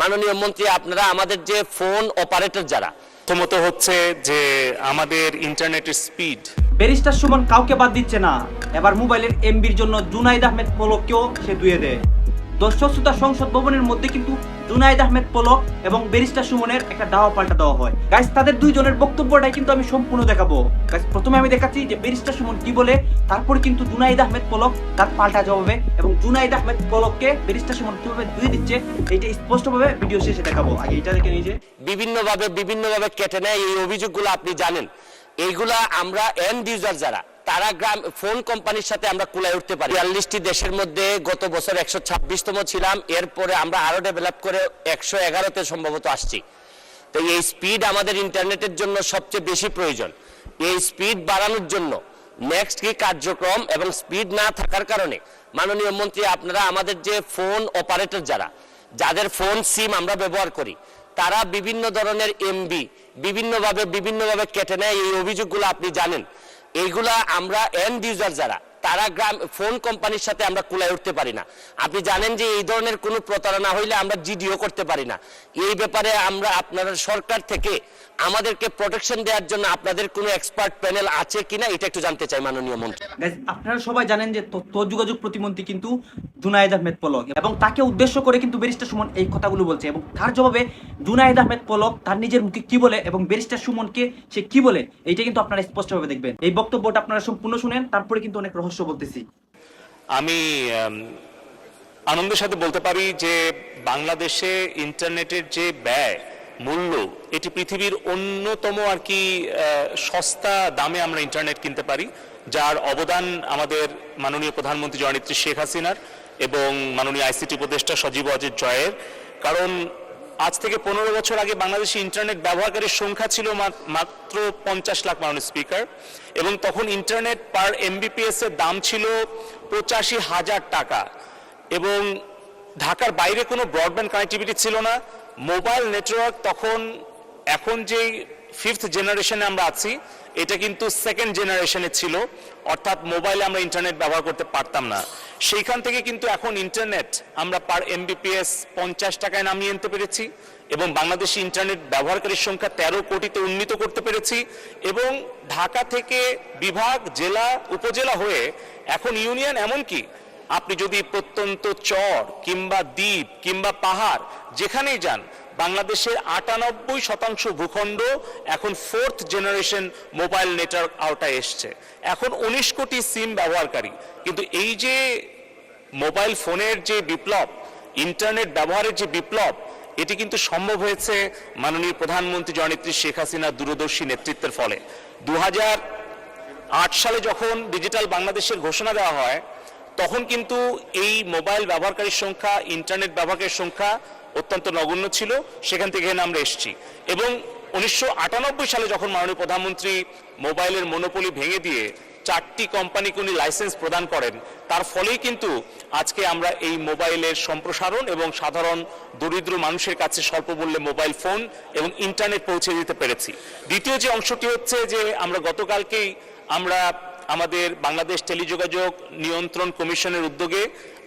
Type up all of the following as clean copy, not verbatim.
মাননীয় মন্ত্রী, আপনারা আমাদের যে ফোন অপারেটর যারা, প্রথমত হচ্ছে যে আমাদের ইন্টারনেটের স্পিড। ব্যারিস্টার সুমন কাউকে বাদ দিচ্ছে না, এবার মোবাইলের এমবির জন্য জুনাইদ আহমেদ পলককেও সে ধুয়ে দেয়। দর্শক শ্রোতা, সংসদ ভবনের মধ্যে কিন্তু জুনাইদ আহমেদ পলক এবং ব্যারিস্টার সুমনের একটা দাওয়া পাল্টা দেওয়া হয়। গাইস, তাদের দুইজনের বক্তব্যটাই কিন্তু আমি সম্পূর্ণ দেখাবো। গাইস, প্রথমে আমি দেখাচ্ছি যে ব্যারিস্টার সুমন কি বলে, তারপর কিন্তু জুনাইদ আহমেদ পলক তার পাল্টা জবাবে এবং জুনাইদ আহমেদ পলককে ব্যারিস্টার সুমন কিভাবে ধুয়ে দিচ্ছে এটা স্পষ্টভাবে ভিডিও শেষে দেখাবো। আগে এটা দেখে নিজে বিভিন্নভাবে কেটে নেয় এই অভিযোগগুলো আপনি জানেন। এইগুলা আমরা এন্ড ইউজার যারা, তারা গ্রাম ফোন কোম্পানির সাথে আমরা কুলায় উঠতে পারি। ৪২টি দেশের মধ্যে গত বছর ১২৬তম ছিলাম, এরপরে আমরা আরো ডেভেলপ করে ১১১তে সম্ভবত আসছি। তো এই স্পিড আমাদের ইন্টারনেটের জন্য সবচেয়ে বেশি প্রয়োজন। এই স্পিড বাড়ানোর জন্য নেক্সট কি কার্যক্রম এবং স্পিড না থাকার কারণে মাননীয় মন্ত্রী, আপনারা আমাদের যে ফোন অপারেটর যারা, যাদের ফোন সিম আমরা ব্যবহার করি, তারা বিভিন্ন ধরনের এমবি বিভিন্নভাবে কেটে নেয় এই অভিযোগগুলো আপনি জানেন। এইগুলা আমরা এন্ড ইউজার যারা, তারা ফোন কোম্পানির সাথে আমরা কুলায় উঠতে পারি না। আপনি জানেন যে এই ধরনের কোনো প্রতারণা হইলে আমরা জিডিও করতে পারি না। এই ব্যাপারে আমরা আপনারা সরকার থেকে আমাদেরকে প্রোটেকশন দেওয়ার জন্য আপনাদের কোনো এক্সপার্ট প্যানেল আছে কিনা এটা একটু জানতে চাই মাননীয় মন্ত্রী। আপনারা সবাই জানেন যে তথ্য যোগাযোগ প্রতিমন্ত্রী কিন্তু জুনাইদ আহমেদ পলক, এবং তাকে উদ্দেশ্য করে কিন্তু ব্যারিস্টার সুমন এই কথাগুলো বলছে, এবং তার জবাবে জুনাইদ আহমেদ পলক তার নিজের মুখে কি বলে এবং ব্যারিস্টার সুমনকে সে কি বলে এইটা কিন্তু আপনারা স্পষ্টভাবে দেখবেন। এই বক্তব্যটা আপনারা সম্পূর্ণ শুনেন, তারপরে কিন্তু অনেক রহস্য বলতেছি। আমি আনন্দের সাথে বলতে পারি যে বাংলাদেশে ইন্টারনেটের যে ব্যয় মূল্য, এটি পৃথিবীর অন্যতম আর কি সস্তা দামে আমরা ইন্টারনেট কিনতে পারি, যার অবদান আমাদের মাননীয় প্রধানমন্ত্রী জননেত্রী শেখ হাসিনার এবং মাননীয় আইসিটি উপদেষ্টা সজীব ওয়াজেদ জয়ের। কারণ আজ থেকে ১৫ বছর আগে বাংলাদেশে ইন্টারনেট ব্যবহারকারীর সংখ্যা ছিল মাত্র ৫০ লাখ মাননীয় স্পিকার, এবং তখন ইন্টারনেট পার এমবিপিএস এর দাম ছিল ৮৫,০০০ টাকা, এবং ঢাকার বাইরে কোনো ব্রডব্যান্ড কানেক্টিভিটি ছিল না। মোবাইল নেটওয়ার্ক তখন, এখন যেই 5th জেনারেশনে আমরা আছি, এটা কিন্তু 2nd জেনারেশনে ছিল, অর্থাৎ মোবাইলে আমরা ইন্টারনেট ব্যবহার করতে পারতাম না। সেইখান থেকে কিন্তু এখন ইন্টারনেট আমরা পার এমবিপিএস ৫০ টাকায় নামিয়ে আনতে পেরেছি, এবং বাংলাদেশি ইন্টারনেট ব্যবহারকারীর সংখ্যা ১৩ কোটিতে উন্নীত করতে পেরেছি, এবং ঢাকা থেকে বিভাগ, জেলা, উপজেলা হয়ে এখন ইউনিয়ন, এমনকি আপনি যদি প্রত্যন্ত চর কিংবা দ্বীপ কিংবা পাহাড় যেখানেই যান, বাংলাদেশের ৯৮% ভূখণ্ড এখন 4th জেনারেশন মোবাইল নেটওয়ার্ক আওতায় এসছে। এখন ১৯ কোটি সিম ব্যবহারকারী। কিন্তু এই যে মোবাইল ফোনের যে বিপ্লব, ইন্টারনেট ব্যবহারের যে বিপ্লব, এটি কিন্তু সম্ভব হয়েছে মাননীয় প্রধানমন্ত্রী জননেত্রী শেখ হাসিনার দূরদর্শী নেতৃত্বের ফলে। ২০০৮ সালে যখন ডিজিটাল বাংলাদেশের ঘোষণা দেওয়া হয়, তখন কিন্তু এই মোবাইল ব্যবহারকারীর সংখ্যা, ইন্টারনেট ব্যবহারকারীর সংখ্যা অত্যন্ত নগণ্য ছিল। সেখান থেকে আমরা এসেছি, এবং ১৯৯৮ সালে যখন মাননীয় প্রধানমন্ত্রী মোবাইলের মনোপলি ভেঙে দিয়ে 4টি কোম্পানিকে উনি লাইসেন্স প্রদান করেন, তার ফলেই কিন্তু আজকে আমরা এই মোবাইলের সম্প্রসারণ এবং সাধারণ দরিদ্র মানুষের কাছে স্বল্প মূল্যে মোবাইল ফোন এবং ইন্টারনেট পৌঁছে দিতে পেরেছি। দ্বিতীয় যে অংশটি হচ্ছে যে আমরা গতকালকেই আমরা আমাদের বাংলাদেশ টেলিযোগাযোগ নিয়ন্ত্রণ কমিশনের উদ্যোগে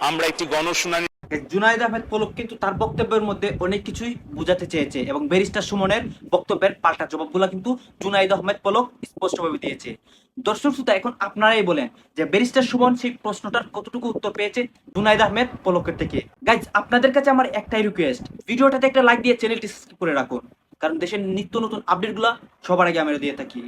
আমরা একটি গণশুনানি। জুনাইদ আহমেদ পলক কিন্তু তার বক্তব্যের মধ্যে অনেক কিছুই বোঝাতে চেয়েছে, এবং ব্যারিস্টার সুমনের বক্তব্যের পাল্টা জবাবগুলো কিন্তু জুনাইদ আহমেদ পলক স্পষ্টভাবে দিয়েছে। দর্শক শ্রোতা, এখন আপনারাই বলেন যে ব্যারিস্টার সুমন সেই প্রশ্নটার কতটুকু উত্তর পেয়েছে জুনাইদ আহমেদ পলকের থেকে। গাইজ, আপনাদের কাছে আমার একটাই রিকোয়েস্ট, ভিডিওটাতে একটা লাইক দিয়ে চ্যানেলটি সাবস্ক্রাইব করে রাখুন, কারণ দেশের নিত্য নতুন আপডেটগুলো সবার আগে আমরা দিয়ে থাকি।